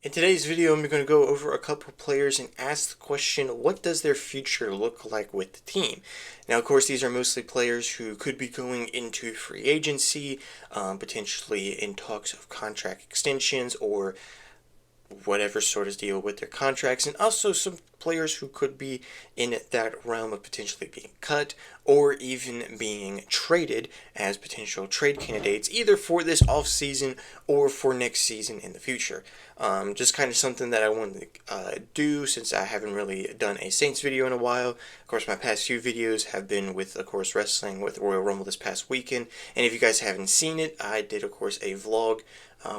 In today's video, I'm going to go over a couple players and ask the question, what does their future look like with the team? Now, of course, these are mostly players who could be going into free agency, potentially in talks of contract extensions or whatever sort of deal with their contracts, and also some players who could be in that realm of potentially being cut or even being traded as potential trade candidates either for this offseason or for next season in the future. Just kind of something that I wanted to do since I haven't really done a Saints video in a while. Of course, my past few videos have been with, of course, wrestling with Royal Rumble this past weekend, and if you guys haven't seen it, I did, of course, a vlog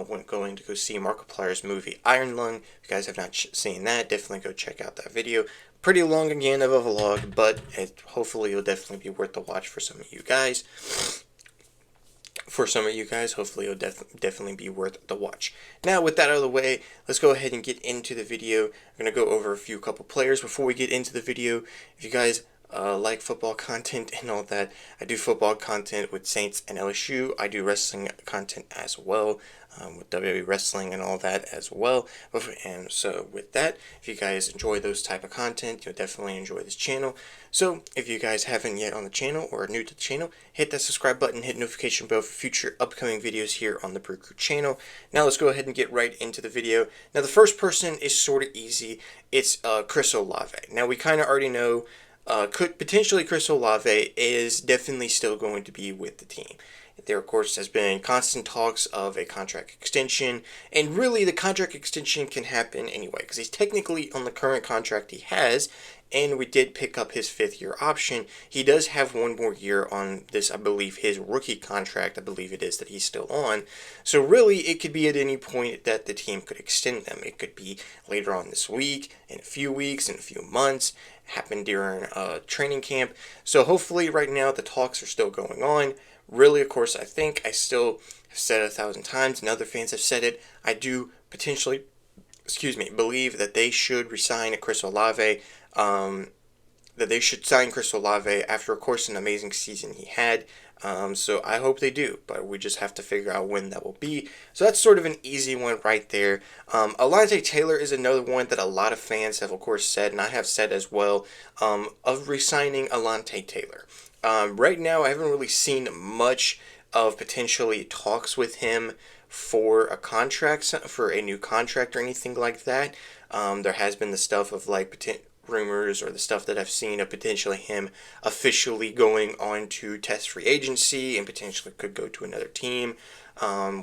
when going to go see Markiplier's movie Iron Lung. If you guys have not seen that, definitely go check out that video. Pretty long again of a vlog, but hopefully it'll definitely be worth the watch for some of you guys. Hopefully it'll definitely be worth the watch. Now, with that out of the way, let's go ahead and get into the video. I'm going to go over a couple players before we get into the video. If you guys like football content and all that, I do football content with Saints and LSU. I do wrestling content as well, with WWE Wrestling and all that as well. And so with that, if you guys enjoy those type of content, you'll definitely enjoy this channel. So if you guys haven't yet on the channel or are new to the channel, hit that subscribe button, hit notification bell for future upcoming videos here on the BrewCrew channel. Now let's go ahead and get right into the video. Now the first person is sort of easy. It's Chris Olave. Now we kind of already know Chris Olave is definitely still going to be with the team. There, of course, has been constant talks of a contract extension, and really the contract extension can happen anyway, because he's technically on the current contract he has, and we did pick up his 5th-year option. He does have one more year on this, I believe, his rookie contract, I believe it is, that he's still on. So really, it could be at any point that the team could extend them. It could be later on this week, in a few weeks, in a few months, happen during training camp. So hopefully right now the talks are still going on. Really, of course, I think I still have said it 1,000 times, and other fans have said it. I do potentially, believe that they should resign Chris Olave. That they should sign Chris Olave after, of course, an amazing season he had. So I hope they do, but we just have to figure out when that will be. So that's sort of an easy one right there. Alontae Taylor is another one that a lot of fans have, of course, said, and I have said as well, of resigning Alontae Taylor. Right now, I haven't really seen much of potentially talks with him for a contract, for a new contract or anything like that. There has been the stuff of like rumors or the stuff that I've seen of potentially him officially going on to test free agency and potentially could go to another team,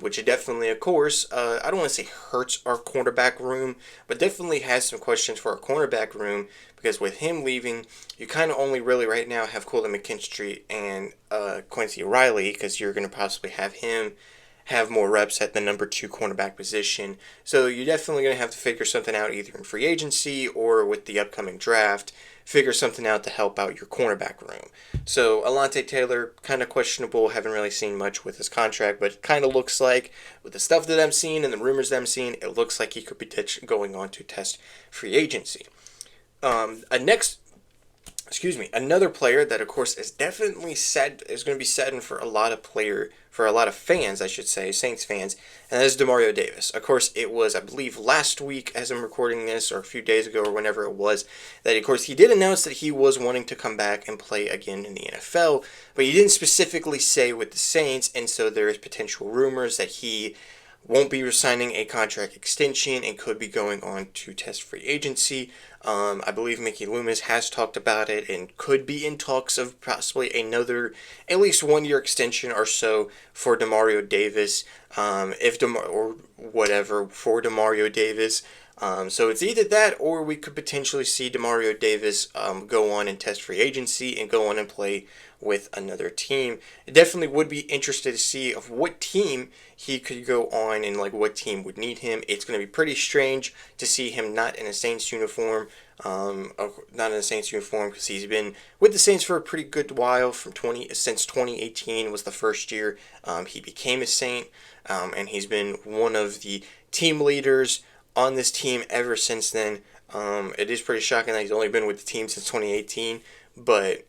which it definitely, of course, I don't want to say hurts our cornerback room, but definitely has some questions for our cornerback room, because with him leaving, you kind of only really right now have Colton McKinstry and Quincy Riley, because you're going to possibly have him have more reps at the number 2 cornerback position. So you're definitely going to have to figure something out either in free agency or with the upcoming draft. Figure something out to help out your cornerback room. So Alontae Taylor, kind of questionable. Haven't really seen much with his contract, but it kind of looks like, with the stuff that I'm seeing and the rumors that I'm seeing, it looks like he could be going on to test free agency. Another player that, of course, is definitely is going to be saddened for a lot of fans, I should say, Saints fans, and that is Demario Davis. Of course, it was, I believe, last week as I'm recording this, or a few days ago, or whenever it was, that, of course, he did announce that he was wanting to come back and play again in the NFL, but he didn't specifically say with the Saints, and so there is potential rumors that he won't be resigning a contract extension and could be going on to test free agency. I believe Mickey Loomis has talked about it and could be in talks of possibly another, at least 1-year extension or so for Demario Davis, for Demario Davis. So it's either that, or we could potentially see Demario Davis go on and test free agency and go on and play with another team. It definitely would be interested to see of what team he could go on and like what team would need him. It's going to be pretty strange to see him not in a Saints uniform. Because he's been with the Saints for a pretty good while, since 2018 was the first year he became a Saint, and he's been one of the team leaders on this team ever since then. It is pretty shocking that he's only been with the team since 2018, but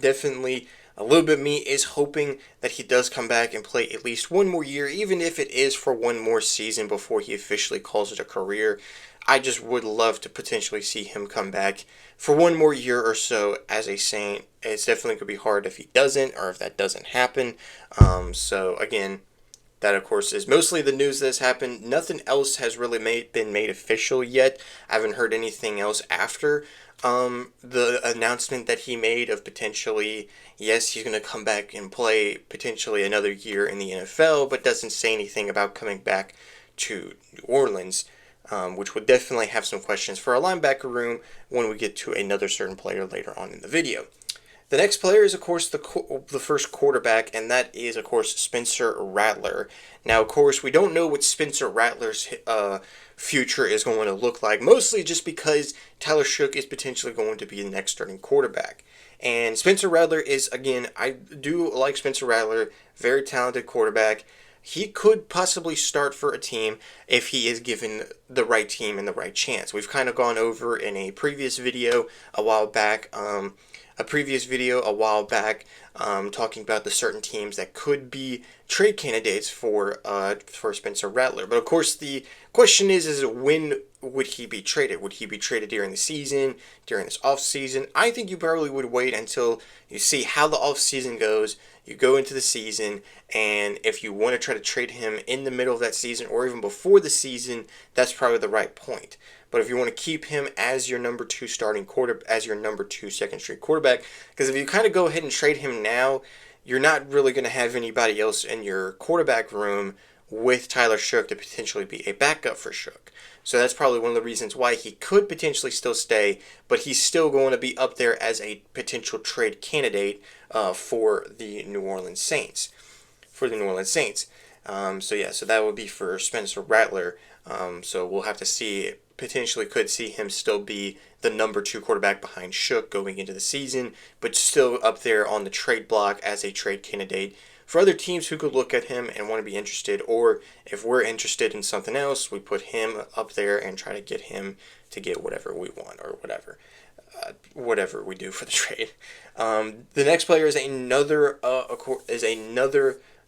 definitely A little bit of me is hoping that he does come back and play at least one more year, even if it is for one more season before he officially calls it a career. I just would love to potentially see him come back for one more year or so as a Saint. It's definitely going to be hard if he doesn't, or if that doesn't happen. So again, that, of course, is mostly the news that has happened. Nothing else has really been made official yet. I haven't heard anything else after the announcement that he made of potentially, yes, he's going to come back and play potentially another year in the NFL, but doesn't say anything about coming back to New Orleans, which would definitely have some questions for our linebacker room when we get to another certain player later on in the video. The next player is, of course, the first quarterback, and that is, of course, Spencer Rattler. Now, of course, we don't know what Spencer Rattler's future is going to look like, mostly just because Tyler Shough is potentially going to be the next starting quarterback. And Spencer Rattler is, again, I do like Spencer Rattler, very talented quarterback. He could possibly start for a team if he is given the right team and the right chance. We've kind of gone over in a previous video a while back, talking about the certain teams that could be trade candidates for Spencer Rattler. But of course, the question is when would he be traded? Would he be traded during the season, during this off season? I think you probably would wait until you see how the off season goes. You go into the season, and if you want to try to trade him in the middle of that season or even before the season, that's probably the right point. But if you want to keep him as your number 2 starting quarterback, as your number 2 second string quarterback, because if you kind of go ahead and trade him now, you're not really going to have anybody else in your quarterback room with Tyler Shough to potentially be a backup for Shough. So that's probably one of the reasons why he could potentially still stay, but he's still going to be up there as a potential trade candidate for the New Orleans Saints. So that would be for Spencer Rattler. So we'll have to see. Potentially could see him still be the number 2 quarterback behind Shough going into the season, but still up there on the trade block as a trade candidate for other teams who could look at him and want to be interested, or if we're interested in something else, we put him up there and try to get him to get whatever we want, or whatever we do for the trade. The next player is another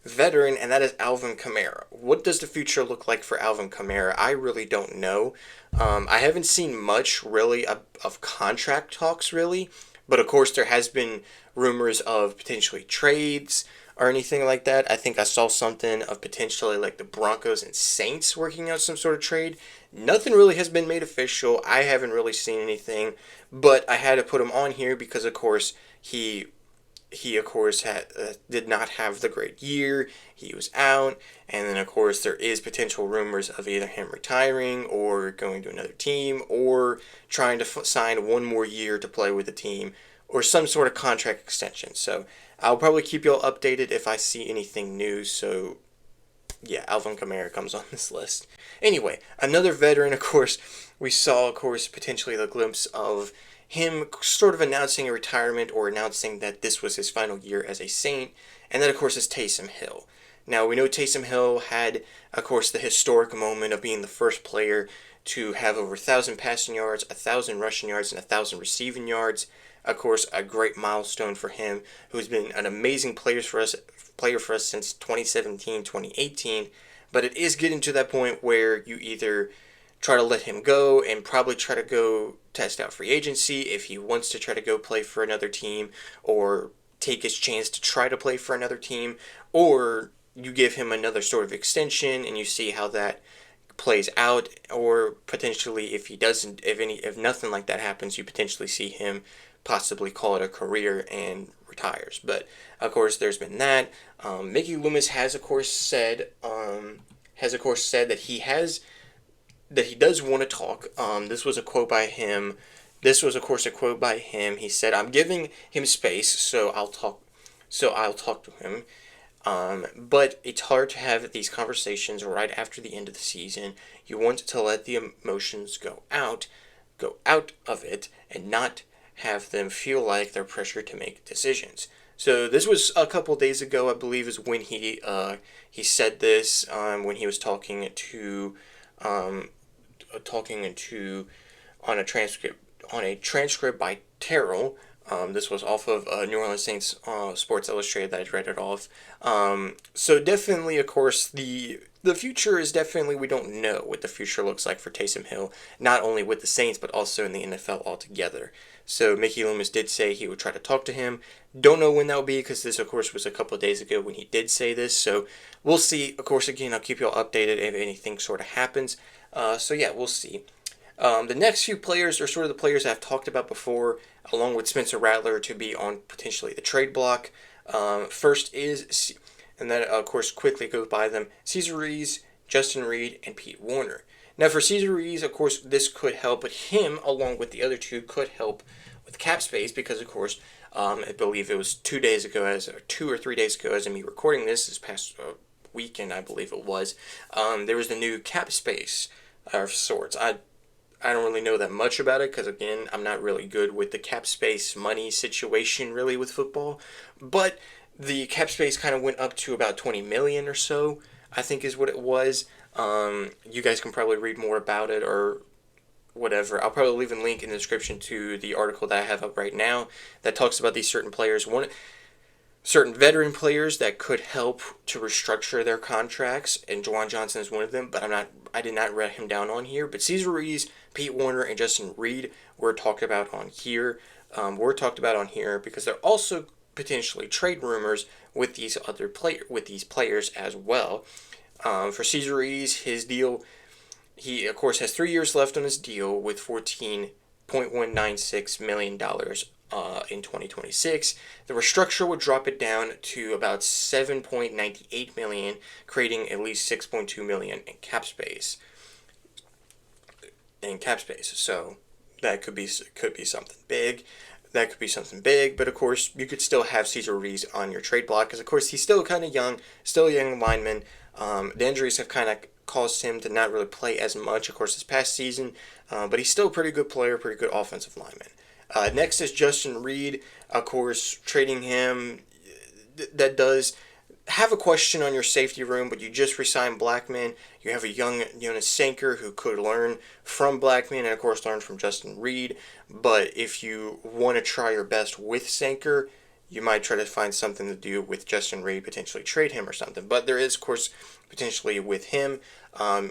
veteran, and that is Alvin Kamara. What does the future look like for Alvin Kamara? I really don't know. I haven't seen much really of contract talks really, but of course there has been rumors of potentially trades or anything like that. I think I saw something of potentially like the Broncos and Saints working out some sort of trade. Nothing really has been made official. I haven't really seen anything, but I had to put him on here because of course he of course did not have the great year. He was out, and then of course there is potential rumors of either him retiring or going to another team or trying to sign one more year to play with the team or some sort of contract extension. So I'll probably keep y'all updated if I see anything new. So yeah, Alvin Kamara comes on this list. Anyway, another veteran, of course, we saw, of course, potentially the glimpse of him sort of announcing a retirement or announcing that this was his final year as a Saint, and that, of course, is Taysom Hill. Now, we know Taysom Hill had, of course, the historic moment of being the first player to have over 1,000 passing yards, 1,000 rushing yards, and 1,000 receiving yards. Of course, a great milestone for him, who's been an amazing player for us since 2017, 2018. But it is getting to that point where you either try to let him go and probably try to go test out free agency if he wants to try to go play for another team or take his chance to try to play for another team, or you give him another sort of extension and you see how that plays out, or potentially if nothing like that happens, you potentially see him possibly call it a career and retires. But of course there's been that. Mickey Loomis has of course said that he does want to talk. This was a quote by him. This was, of course, a quote by him. He said, "I'm giving him space, so I'll talk to him. But it's hard to have these conversations right after the end of the season. You want to let the emotions go out of it, and not have them feel like they're pressured to make decisions." So this was a couple days ago, I believe, is when he said this when he was talking to on a transcript by Terrell This was off of New Orleans Saints Sports Illustrated that I read it off. So definitely, of course, the future is definitely, we don't know what the future looks like for Taysom Hill, not only with the Saints, but also in the NFL altogether. So Mickey Loomis did say he would try to talk to him. Don't know when that will be, because this, of course, was a couple of days ago when he did say this. So we'll see. Of course, again, I'll keep you all updated if anything sort of happens. So yeah, we'll see. The next few players are sort of the players I've talked about before, along with Spencer Rattler, to be on potentially the trade block. First is, and then of course quickly goes by them, Cesar Ruiz, Justin Reed, and Pete Warner. Now for Cesar Ruiz, of course, this could help, but him, along with the other two, could help with cap space because, of course, I believe it was 2 days ago, as or 2 or 3 days ago, as of me recording this past weekend, I believe it was, there was the new cap space of sorts. I don't really know that much about it because, again, I'm not really good with the cap space money situation really with football. But the cap space kind of went up to about 20 million or so, I think is what it was. You guys can probably read more about it or whatever. I'll probably leave a link in the description to the article that I have up right now that talks about these certain players. Certain veteran players that could help to restructure their contracts, and Juwan Johnson is one of them, but I did not write him down on here. But Cesar Ruiz, Pete Warner, and Justin Reed were talked about on here. Because there are also potentially trade rumors with these players as well. For Cesar Ruiz, his deal, he of course has 3 years left on his deal with $14.196 million in 2026. The restructure would drop it down to about 7.98 million, creating at least 6.2 million in cap space. So that could be something big. That could be something big, but of course you could still have Cesar Ruiz on your trade block because, of course, he's still kind of young, still a young lineman. The injuries have kind of caused him to not really play as much, of course, this past season, but he's still a pretty good player, pretty good offensive lineman. Next is Justin Reed. Of course, trading him, that does have a question on your safety room, but you just re-signed Blackman. You have a young Jonas Sanker who could learn from Blackman and, of course, learn from Justin Reed. But if you want to try your best with Sanker, you might try to find something to do with Justin Reed, potentially trade him or something. But there is, of course, potentially with him.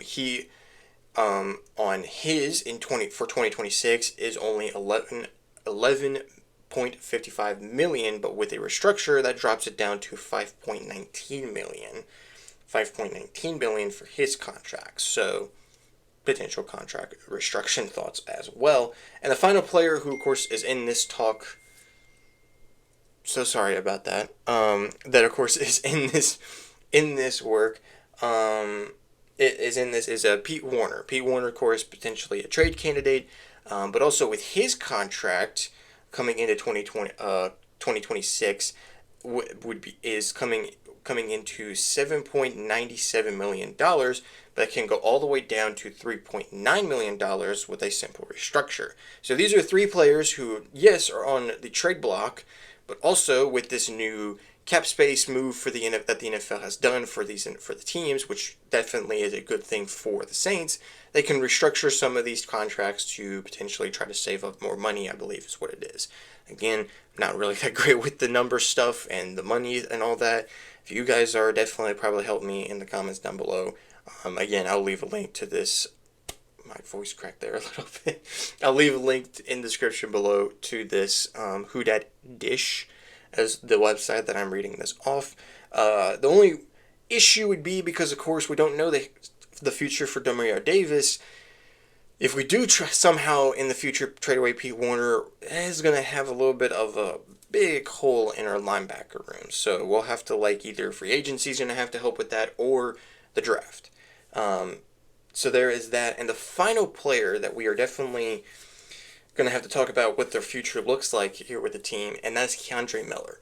He on his for 2026 is only 11.55 million, but with a restructure that drops it down to 5.19 million. 5.19 billion for his contract. So potential contract restriction thoughts as well. And the final player who, of course, is in this talk, so sorry about that, that of course is in this work, is Pete Warner. Pete Warner, of course, potentially a trade candidate, but also with his contract coming into 2026 is coming into $7.97 million, but it can go all the way down to $3.9 million with a simple restructure. So these are three players who, yes, are on the trade block, but also with this new cap space move that the NFL has done for the teams, which definitely is a good thing for the Saints. They can restructure some of these contracts to potentially try to save up more money, I believe is what it is. Again, I'm not really that great with the number stuff and the money and all that. If you guys are, definitely probably help me in the comments down below. Again, I'll leave a link to this. My voice cracked there a little bit. I'll leave a link in the description below to this whodat dish as the website that I'm reading this off. The only issue would be because, of course, we don't know the future for Demario Davis. If we do somehow in the future trade away Pete Warner, is going to have a little bit of a big hole in our linebacker room. So we'll have to, either free agency's going to have to help with that or the draft. So there is that. And the final player that we are definitely going to have to talk about what their future looks like here with the team, and that's Keandre Miller.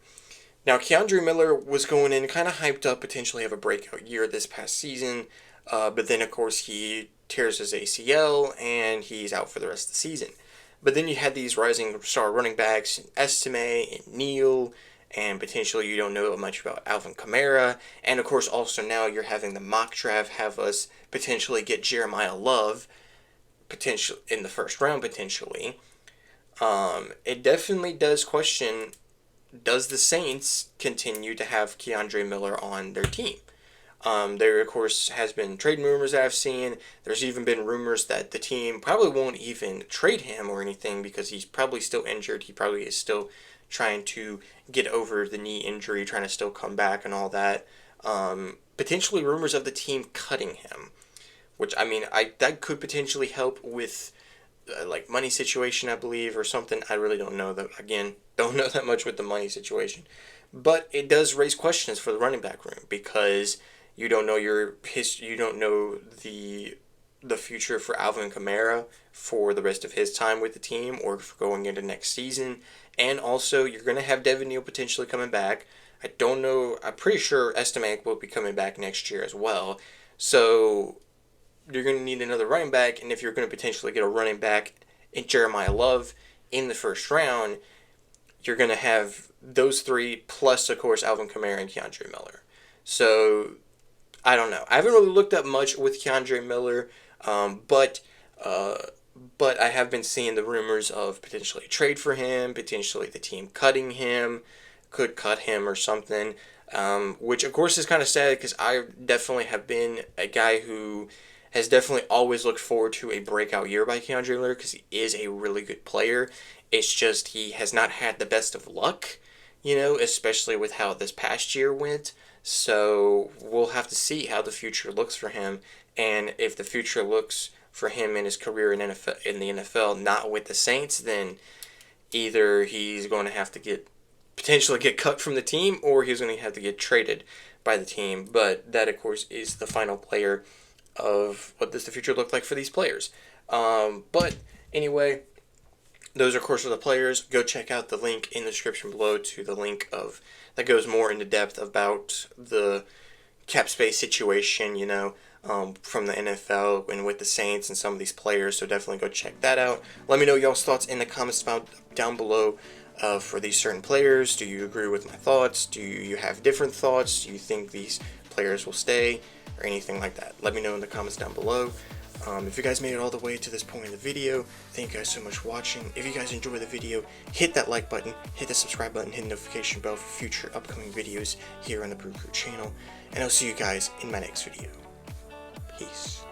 Now, Keandre Miller was going in kind of hyped up, potentially have a breakout year this past season, but then, of course, he tears his ACL, and he's out for the rest of the season. But then you had these rising star running backs in Estime and Neal, and potentially you don't know much about Alvin Kamara, and, of course, also now you're having the mock draft have us potentially get Jeremiah Love, potential in the first round, potentially. It definitely does question, does the Saints continue to have Keandre Miller on their team? There, of course, has been trade rumors that I've seen. There's even been rumors that the team probably won't even trade him or anything because he's probably still injured. He probably is still trying to get over the knee injury, trying to still come back and all that. Potentially rumors of the team cutting him, which I mean, that could potentially help with like money situation, I believe, or something. I really don't know that. Again, don't know that much with the money situation, but it does raise questions for the running back room because you don't know you don't know the future for Alvin Kamara for the rest of his time with the team or for going into next season, and also you're going to have Devin Neal potentially coming back. I don't know. I'm pretty sure Estimate will be coming back next year as well. So you're going to need another running back, and if you're going to potentially get a running back in Jeremiah Love in the first round, you're going to have those three plus, of course, Alvin Kamara and Keandre Miller. So I don't know. I haven't really looked up much with Keandre Miller, but I have been seeing the rumors of potentially a trade for him, potentially the team cutting him, could cut him or something, which of course is kind of sad because I definitely have been a guy who has definitely always looked forward to a breakout year by Keandre Miller because he is a really good player. It's just he has not had the best of luck, especially with how this past year went. So we'll have to see how the future looks for him, and if the future looks for him in his career in the NFL, not with the Saints, then either he's going to have to potentially get cut from the team, or he's going to have to get traded by the team. But that, of course, is the final player of what does the future look like for these players. But anyway, those, of course, are the players. Go check out the link in the description below to the link that goes more into depth about the cap space situation, from the NFL and with the Saints and some of these players. So definitely go check that out. Let me know y'all's thoughts in the comments down below for these certain players. Do you agree with my thoughts? Do you have different thoughts? Do you think these players will stay or anything like that? Let me know in the comments down below. If you guys made it all the way to this point in the video, thank you guys so much for watching. If you guys enjoyed the video, hit that like button, hit the subscribe button, hit the notification bell for future upcoming videos here on the BrewCrew channel, and I'll see you guys in my next video. Peace.